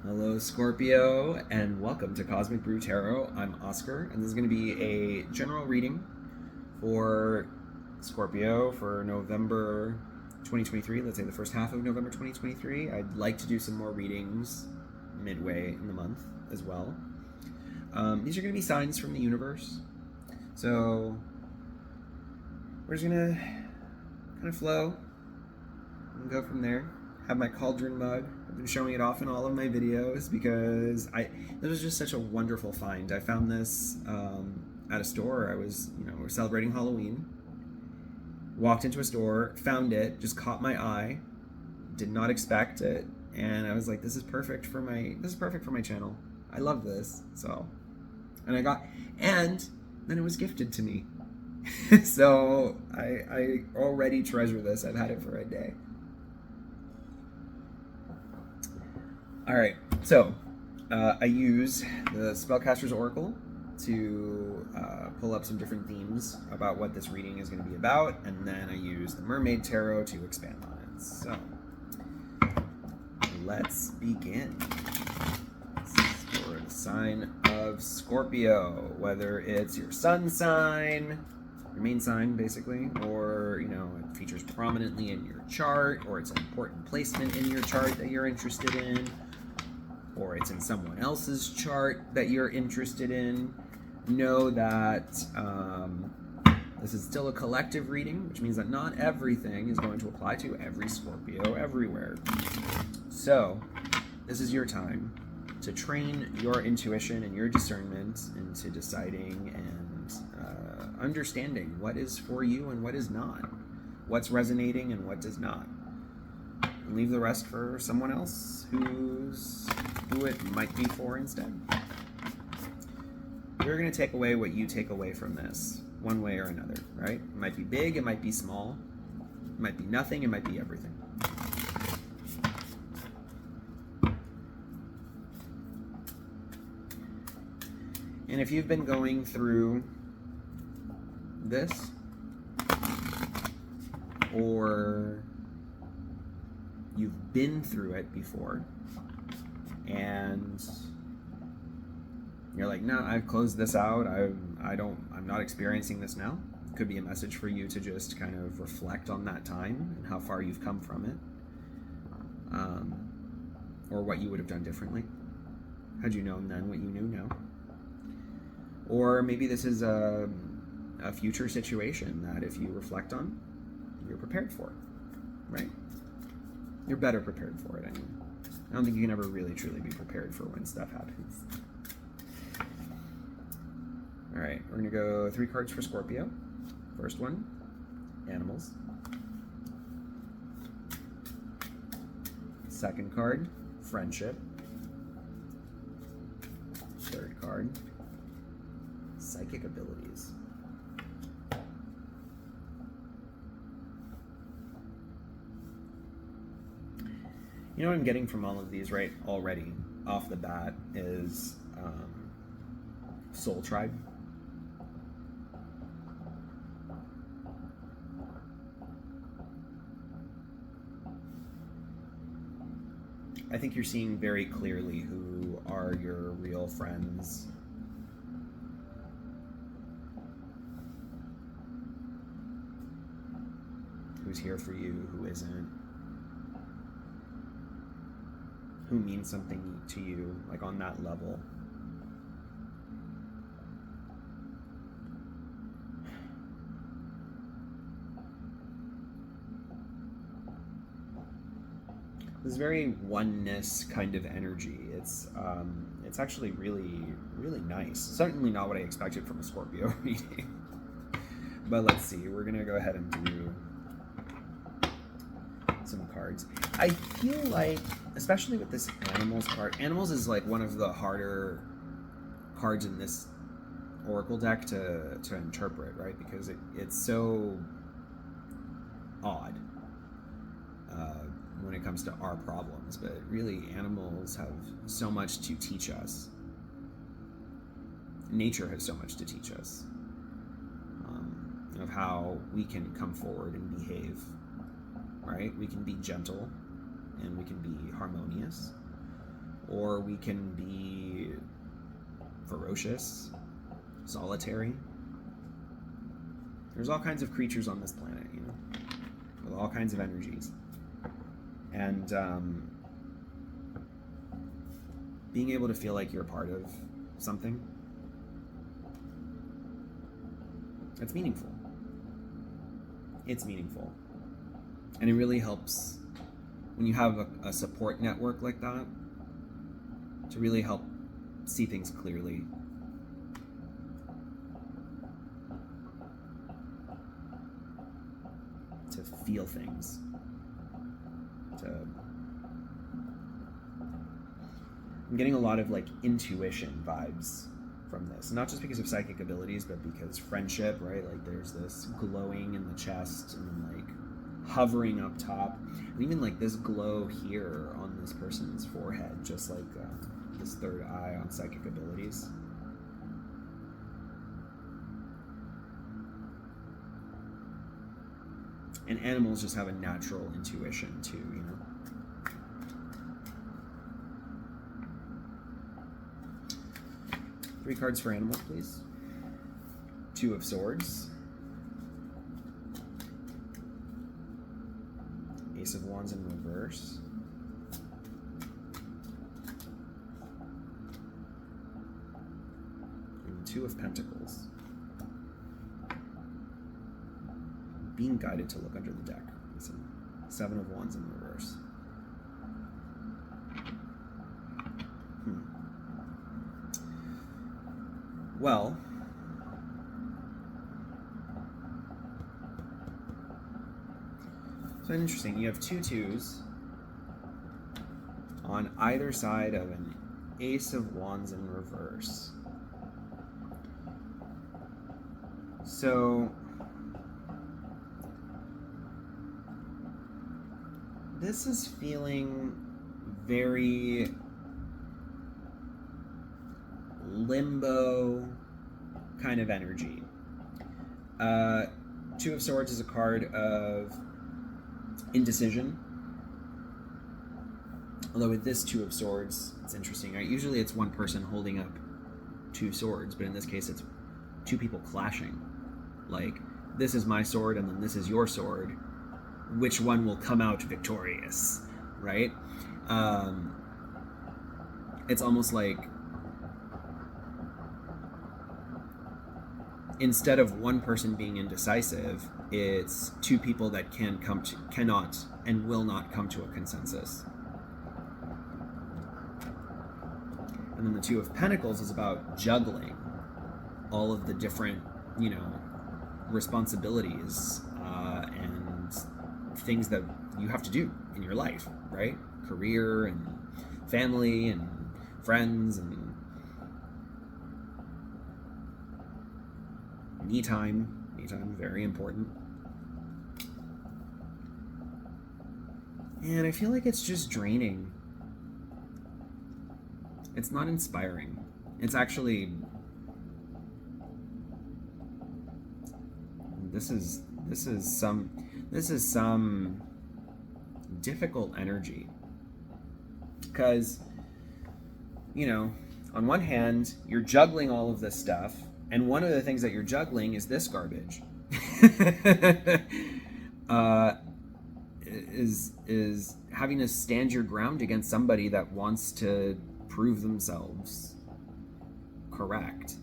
Hello, Scorpio, and welcome to Cosmic Brew Tarot. I'm Oscar, and this is going to be a general reading for Scorpio for November 2023. Let's say the first half of November 2023. I'd like to do some more readings midway in the month as well. These are going to be signs from the universe. So we're just going to kind of flow and go from there. Have my cauldron mug. I've been showing it off in all of my videos because this was just such a wonderful find. I found this at a store. We're celebrating Halloween. Walked into a store, found it, just caught my eye. Did not expect it, and I was like, "This is perfect for my channel. I love this." And then it was gifted to me. So I already treasure this. I've had it for a day. All right, so I use the Spellcaster's Oracle to pull up some different themes about what this reading is going to be about, and then I use the Mermaid Tarot to expand on it. So let's begin. This is for the sign of Scorpio, whether it's your sun sign, your main sign basically, or it features prominently in your chart, or it's an important placement in your chart that you're interested in, or it's in someone else's chart that you're interested in. Know that this is still a collective reading, which means that not everything is going to apply to every Scorpio everywhere. So this is your time to train your intuition and your discernment into deciding and understanding what is for you and what is not, what's resonating and what does not. And leave the rest for someone else who it might be for instead. You're going to take away what you take away from this, one way or another, right? It might be big, it might be small, it might be nothing, it might be everything. And if you've been going through this, or you've been through it before, and you're like, no, I've closed this out, I'm not experiencing this now. It could be a message for you to just kind of reflect on that time and how far you've come from it, or what you would have done differently had you known then what you knew now. Or maybe this is a future situation that if you reflect on, you're prepared for, right? You're better prepared for it, I mean. I don't think you can ever really truly be prepared for when stuff happens. All right, we're gonna go 3 cards for Scorpio. First one, animals. Second card, friendship. Third card, psychic abilities. You know what I'm getting from all of these right already off the bat is soul tribe. I think you're seeing very clearly who are your real friends. Who's here for you, who isn't. Who means something to you, like on that level. This very oneness kind of energy. It's actually really, really nice. Certainly not what I expected from a Scorpio reading. But let's see. We're gonna go ahead and do some cards. I feel like, especially with this animals card, animals is like one of the harder cards in this oracle deck to interpret, right? Because it's so odd when it comes to our problems, but really animals have so much to teach us. Nature has so much to teach us of how we can come forward and behave, right? We can be gentle and we can be harmonious, or we can be ferocious, solitary. There's all kinds of creatures on this planet, you know, with all kinds of energies. And being able to feel like you're a part of something, it's meaningful. It's meaningful. And it really helps when you have a support network like that to really help see things clearly. To feel things. I'm getting a lot of like intuition vibes from this, not just because of psychic abilities, but because friendship, right? Like there's this glowing in the chest and then like hovering up top, and even like this glow here on this person's forehead, just like this third eye on psychic abilities. And animals just have a natural intuition too, you know. 3 cards for animal, please. 2 of Swords. Ace of Wands in reverse. And 2 of Pentacles. Being guided to look under the deck. Listen. 7 of Wands in reverse. Well, so interesting. You have 2 2s on either side of an Ace of Wands in reverse. So this is feeling very limbo kind of energy. 2 of Swords is a card of indecision. Although with this 2 of Swords, it's interesting, right? Usually it's one person holding up 2 swords, but in this case it's 2 people clashing. Like, this is my sword and then this is your sword. Which one will come out victorious, right? It's almost like instead of one person being indecisive, it's 2 people that cannot and will not come to a consensus. And then the 2 of Pentacles is about juggling all of the different, you know, responsibilities and things that you have to do in your life, right? Career and family and friends and me time, very important. And I feel like it's just draining. It's not inspiring. It's actually, this is some difficult energy. Because, you know, on one hand, you're juggling all of this stuff, and one of the things that you're juggling is this garbage. is having to stand your ground against somebody that wants to prove themselves correct.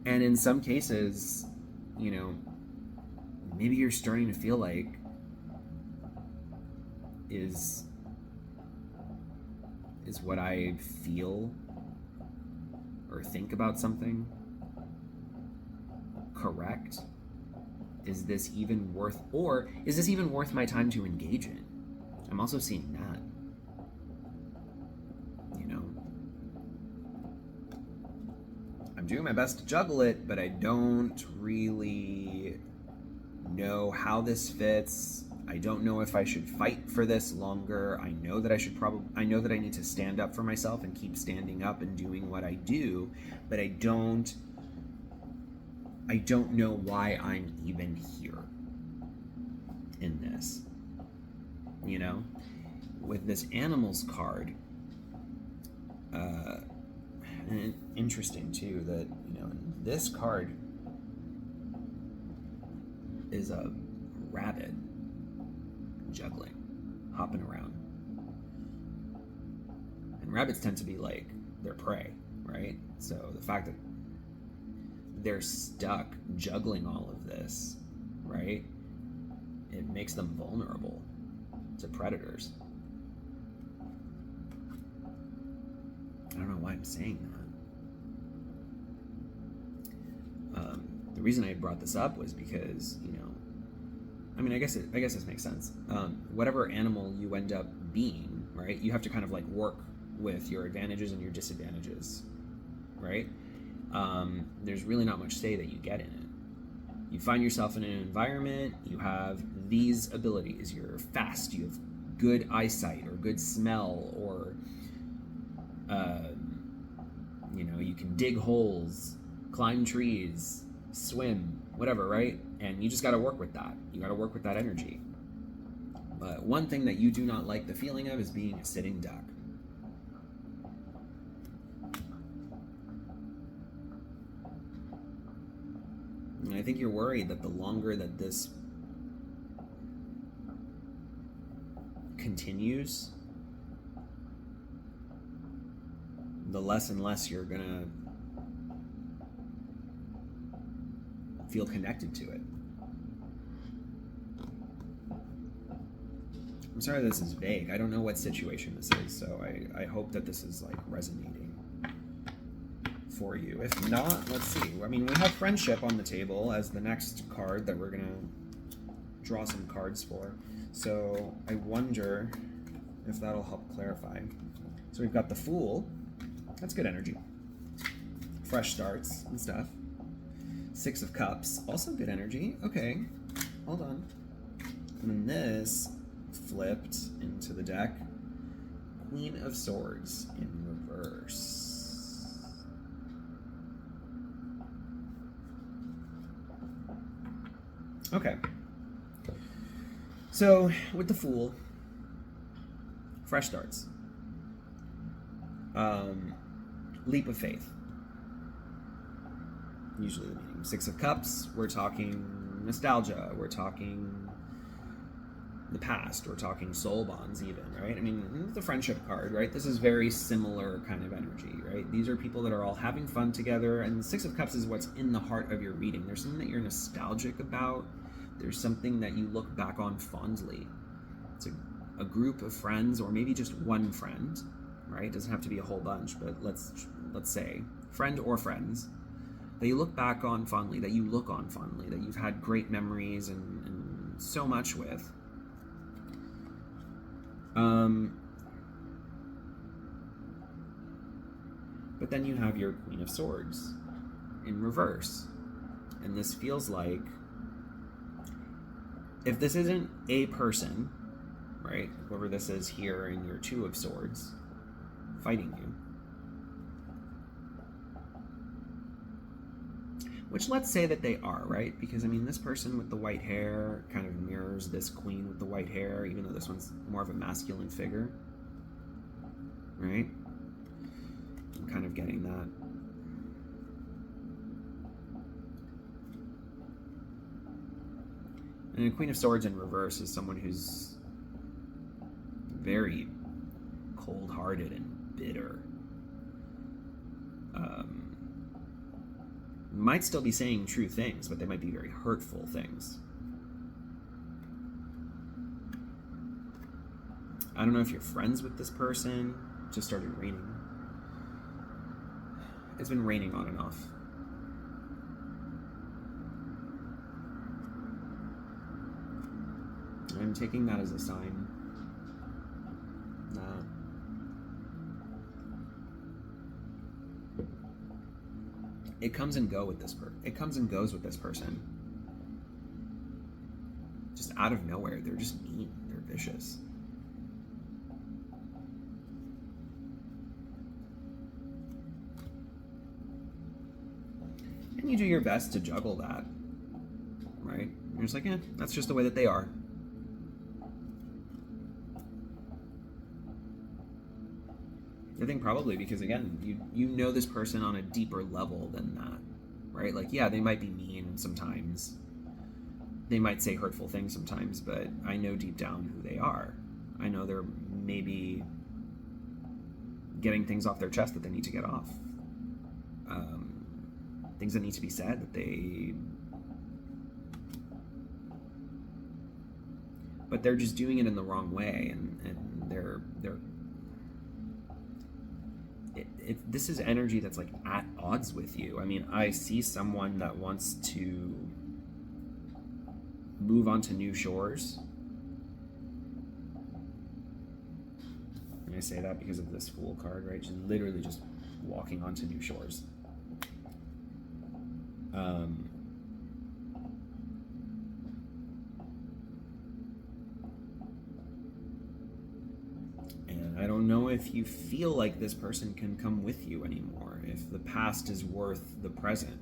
And in some cases, you know, maybe you're starting to feel like is what I feel or think about something correct? Is this even worth my time to engage in? I'm also seeing that. You know, I'm doing my best to juggle it, but I don't really know how this fits. I don't know if I should fight for this longer. I know that I need to stand up for myself and keep standing up and doing what I do, but I don't know why I'm even here. in this. You know, with this animals card, and interesting too that, you know, this card is a rabbit juggling, hopping around. And rabbits tend to be like their prey, right? So the fact that they're stuck juggling all of this, right? It makes them vulnerable to predators. I don't know why I'm saying that. The reason I brought this up was because, you know, I mean, I guess this makes sense. Whatever animal you end up being, right? You have to kind of like work with your advantages and your disadvantages, right? There's really not much say that you get in it. You find yourself in an environment, you have these abilities. You're fast, you have good eyesight or good smell, or you know, you can dig holes, climb trees, swim, whatever, right? And you just got to work with that. You got to work with that energy. But one thing that you do not like the feeling of is being a sitting duck. And I think you're worried that the longer that this continues, the less and less you're gonna feel connected to it. I'm sorry this is vague. I don't know what situation this is, so I hope that this is like resonating for you. If not, let's see. I mean, we have friendship on the table as the next card that we're gonna draw some cards for. So I wonder if that'll help clarify. So we've got the Fool. That's good energy. Fresh starts and stuff. Six of Cups, also good energy. Okay, hold on. And then this flipped into the deck. Queen of Swords in reverse. Okay. So, with the Fool, fresh starts. Leap of faith. Usually the meaning. Six of Cups, we're talking nostalgia, we're talking the past, we're talking soul bonds even, right? I mean, the friendship card, right? This is very similar kind of energy, right? These are people that are all having fun together, and the Six of Cups is what's in the heart of your reading. There's something that you're nostalgic about. There's something that you look back on fondly. It's a group of friends, or maybe just one friend, right? It doesn't have to be a whole bunch, but let's say friend or friends that you look back on fondly, that you look on fondly, that you've had great memories and so much with. But then you have your Queen of Swords in reverse. And this feels like, if this isn't a person, right, whoever this is here in your Two of Swords, fighting you, which let's say that they are, right? Because, I mean, this person with the white hair kind of mirrors this queen with the white hair, even though this one's more of a masculine figure, right? I'm kind of getting that. And a Queen of Swords in reverse is someone who's very cold-hearted and bitter. Might still be saying true things, but they might be very hurtful things. I don't know if you're friends with this person. It just started raining. It's been raining on and off. I'm taking that as a sign that it comes and goes with this person. Just out of nowhere, they're just mean. They're vicious. And you do your best to juggle that, right? You're just like, that's just the way that they are. I think probably because, again, you know this person on a deeper level than that, right? Like, yeah, they might be mean sometimes. They might say hurtful things sometimes, but I know deep down who they are. I know they're maybe getting things off their chest that they need to get off. Things that need to be said but they're just doing it in the wrong way, and this is energy that's like at odds with you. I mean, I see someone that wants to move on to new shores. And I say that because of this Fool card, right? She's literally just walking onto new shores. And I don't know if you feel like this person can come with you anymore, if the past is worth the present.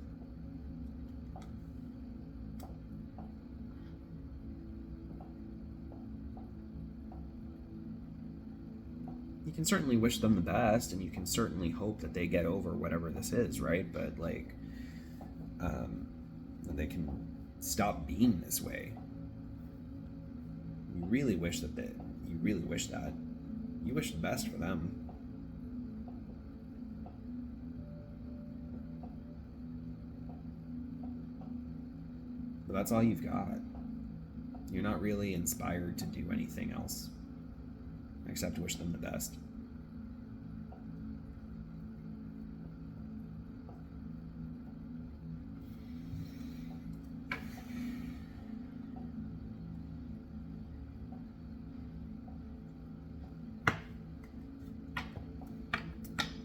You can certainly wish them the best, and you can certainly hope that they get over whatever this is, right? But like, they can stop being this way. You really wish that you wish the best for them. But that's all you've got. You're not really inspired to do anything else except wish them the best.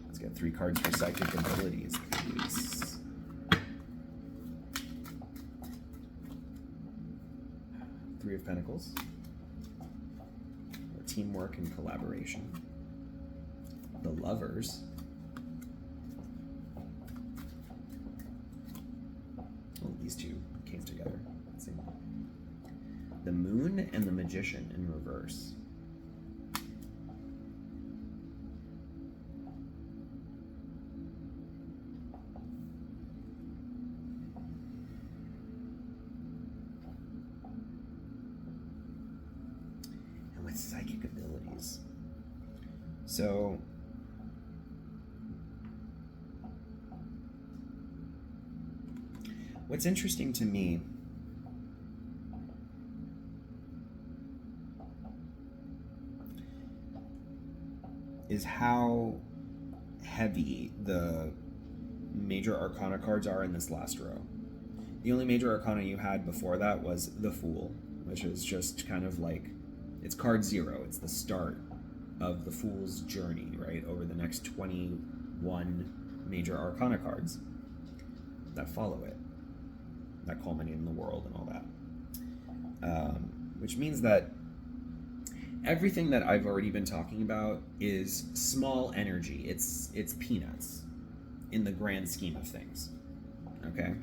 Let's get 3 cards for psychic abilities, please. Three of Pentacles. Teamwork and collaboration. The Lovers. Well, these two came together. Let's see. The Moon and the Magician in reverse. Psychic abilities. So what's interesting to me is how heavy the major arcana cards are in this last row. The only major arcana you had before that was the Fool, which is just kind of like, it's card 0. It's the start of the Fool's journey, right? Over the next 21 major arcana cards that follow it, that culminate in the world and all that. Which means that everything that I've already been talking about is small energy. It's peanuts in the grand scheme of things, okay?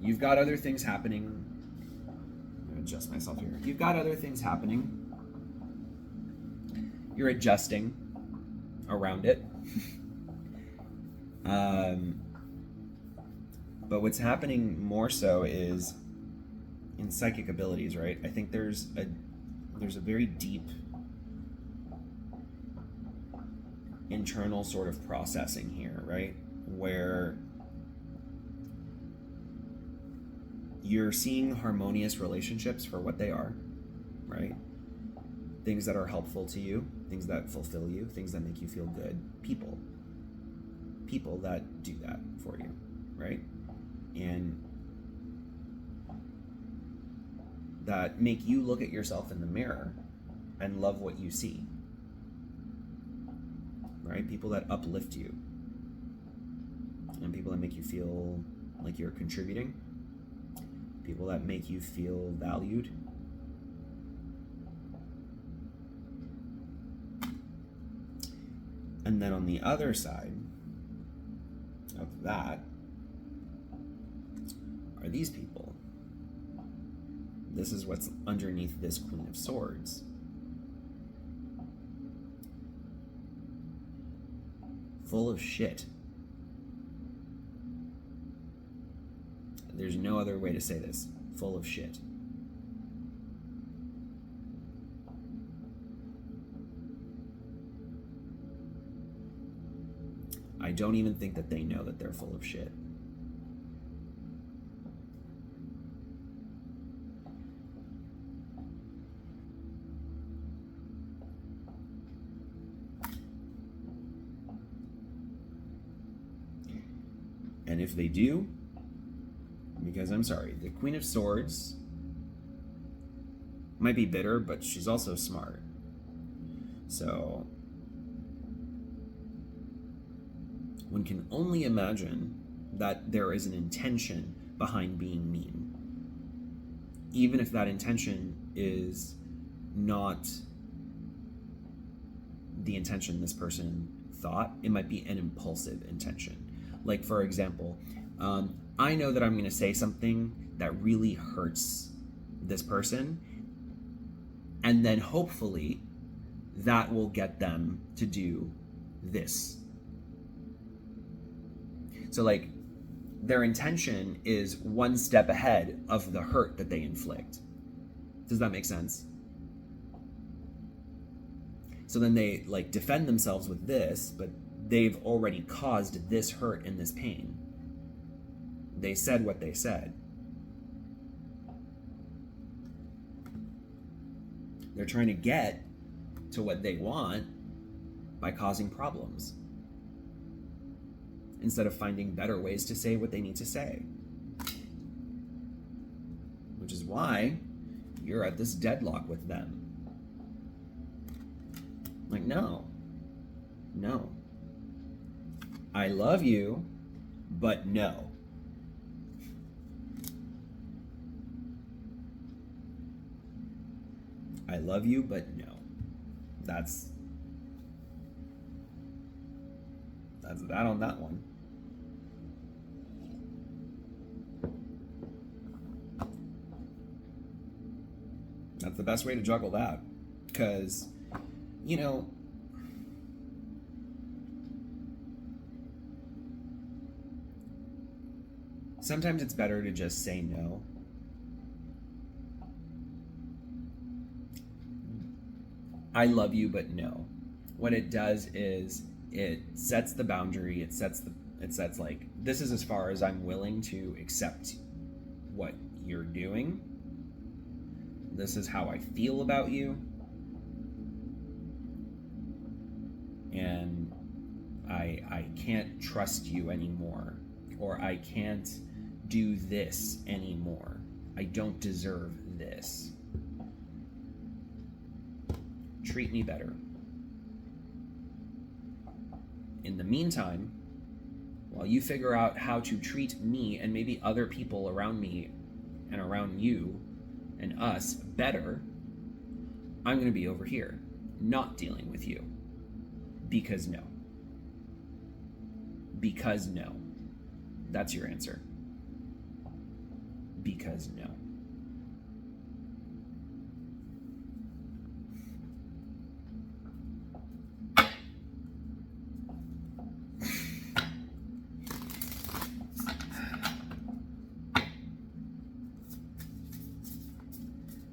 You've got other things happening. I'm gonna adjust myself here. You've got other things happening. You're adjusting around it. But what's happening more so is in psychic abilities, right? I think there's a very deep internal sort of processing here, right? Where you're seeing harmonious relationships for what they are, right? Things that are helpful to you, things that fulfill you, things that make you feel good. People that do that for you, right? And that make you look at yourself in the mirror and love what you see, right? People that uplift you, and people that make you feel like you're contributing, people that make you feel valued. And then on the other side of that are these people. This is what's underneath this Queen of Swords. full of shit. There's no other way to say this. Full of shit. I don't even think that they know that they're full of shit. And if they do, because I'm sorry, the Queen of Swords might be bitter, but she's also smart. So one can only imagine that there is an intention behind being mean. Even if that intention is not the intention this person thought, it might be an impulsive intention. Like, for example, I know that I'm going to say something that really hurts this person, and then hopefully that will get them to do this. So, like, their intention is one step ahead of the hurt that they inflict. Does that make sense? So then they, like, defend themselves with this, but they've already caused this hurt and this pain. They said what they said. They're trying to get to what they want by causing problems, instead of finding better ways to say what they need to say. Which is why you're at this deadlock with them. Like, no. I love you, but no. I love you, but no. That's that on that one. That's the best way to juggle that. Because, you know, sometimes it's better to just say no. I love you, but no. What it does is it sets the boundary. It sets like, this is as far as I'm willing to accept what you're doing. This is how I feel about you. And I can't trust you anymore. Or I can't do this anymore. I don't deserve this. Treat me better. In the meantime, while you figure out how to treat me and maybe other people around me and around you and us better, I'm going to be over here, not dealing with you. Because no. Because no. That's your answer. Because no.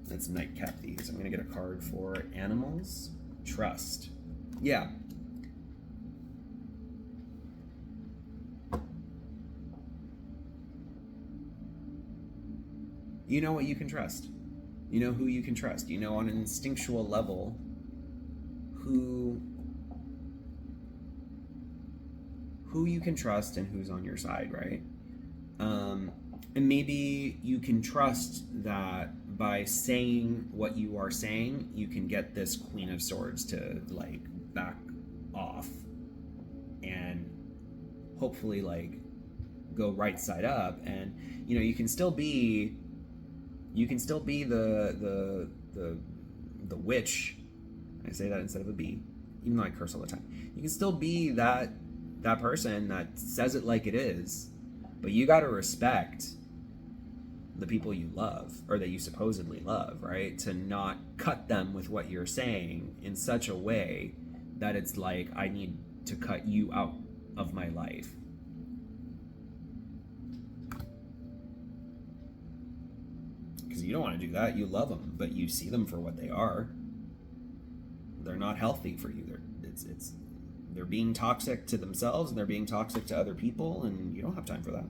Let's nightcap these. I'm going to get a card for animals. Trust. Yeah. You know what you can trust. You know who you can trust. You know on an instinctual level who you can trust and who's on your side, right? And maybe you can trust that by saying what you are saying, you can get this Queen of Swords to, like, back off and hopefully, like, go right side up. And, you know, you can still be the witch. I say that instead of a bee, even though I curse all the time. You can still be that person that says it like it is, but you got to respect the people you love, or that you supposedly love, right? To not cut them with what you're saying in such a way that it's like, I need to cut you out of my life. Because you don't want to do that. You love them, but you see them for what they are. They're not healthy for you. They're being toxic to themselves, and they're being toxic to other people, and you don't have time for that.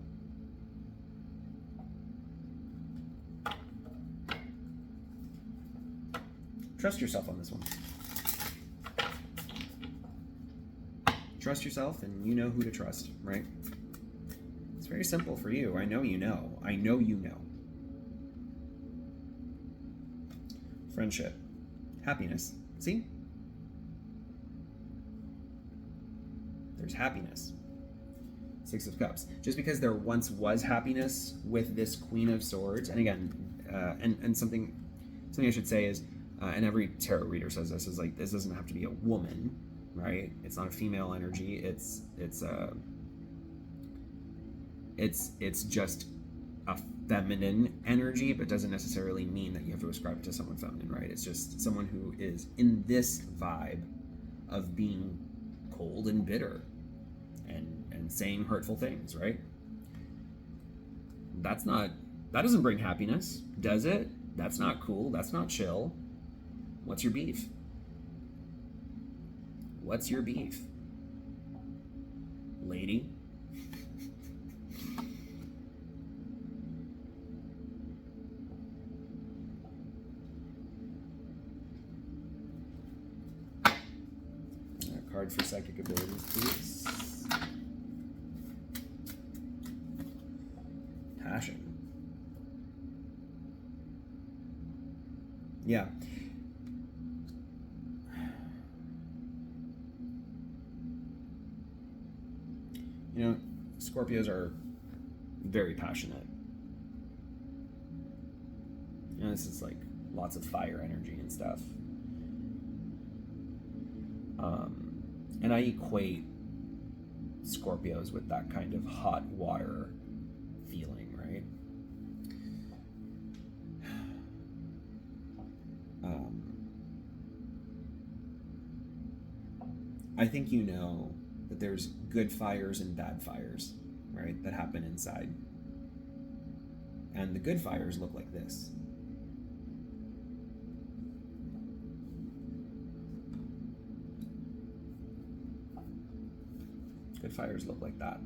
Trust yourself on this one. Trust yourself, and you know who to trust, right? It's very simple for you. I know you know. I know you know. Friendship. Happiness. See? There's happiness. Six of Cups. Just because there once was happiness with this Queen of Swords, and again, and something I should say is, and every tarot reader says this, is like, this doesn't have to be a woman, right? It's not a female energy. It's just a feminine energy, but doesn't necessarily mean that you have to ascribe it to someone feminine, right? It's just someone who is in this vibe of being cold and bitter and saying hurtful things, right? That doesn't bring happiness, does it? That's not cool. That's not chill. What's your beef? What's your beef, lady? A card for psychic abilities, please. Passion. Yeah. You know, Scorpios are very passionate. You know, this is like lots of fire energy and stuff. And I equate Scorpios with that kind of hot water feeling, right? I think you know that there's good fires and bad fires, right, that happen inside. And the good fires look like this. Good fires look like that.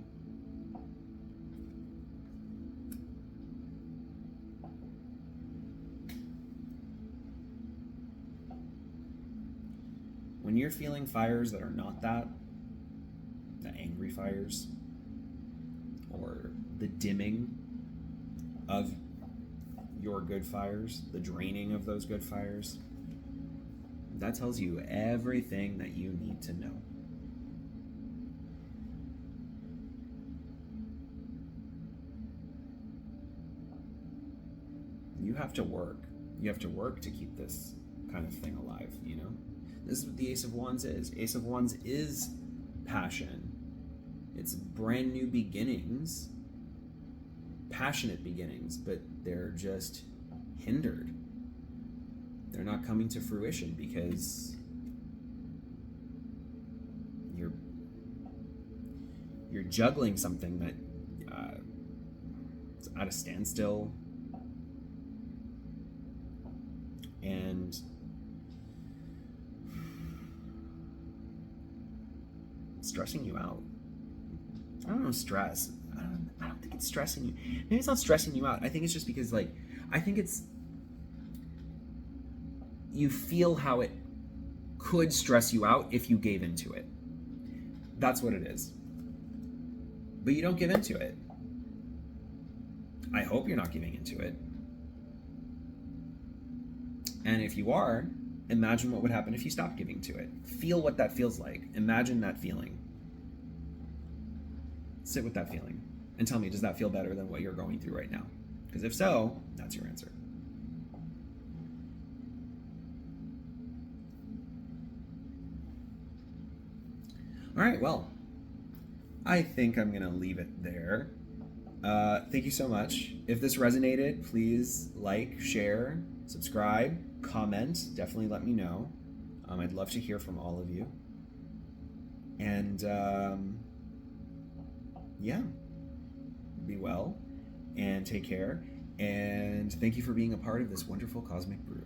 When you're feeling fires that are not that, the angry fires, or the dimming of your good fires, the draining of those good fires, that tells you everything that you need to know. You have to work. You have to work to keep this kind of thing alive, you know? This is what the Ace of Wands is. Ace of Wands is passion. It's brand new beginnings, passionate beginnings, but they're just hindered. They're not coming to fruition because you're juggling something that it's at a standstill, and it's stressing you out. I don't know, stress. I don't think it's stressing you. Maybe it's not stressing you out. I think it's just because, like, I think it's, you feel how it could stress you out if you gave into it. That's what it is. But you don't give into it. I hope you're not giving into it. And if you are, imagine what would happen if you stopped giving to it. Feel what that feels like. Imagine that feeling. Sit with that feeling and tell me, does that feel better than what you're going through right now? Because if so, that's your answer. All right, well, I think I'm going to leave it there. Thank you so much. If this resonated, please like, share, subscribe, comment. Definitely let me know. I'd love to hear from all of you. And yeah, be well and take care. And thank you for being a part of this wonderful cosmic brew.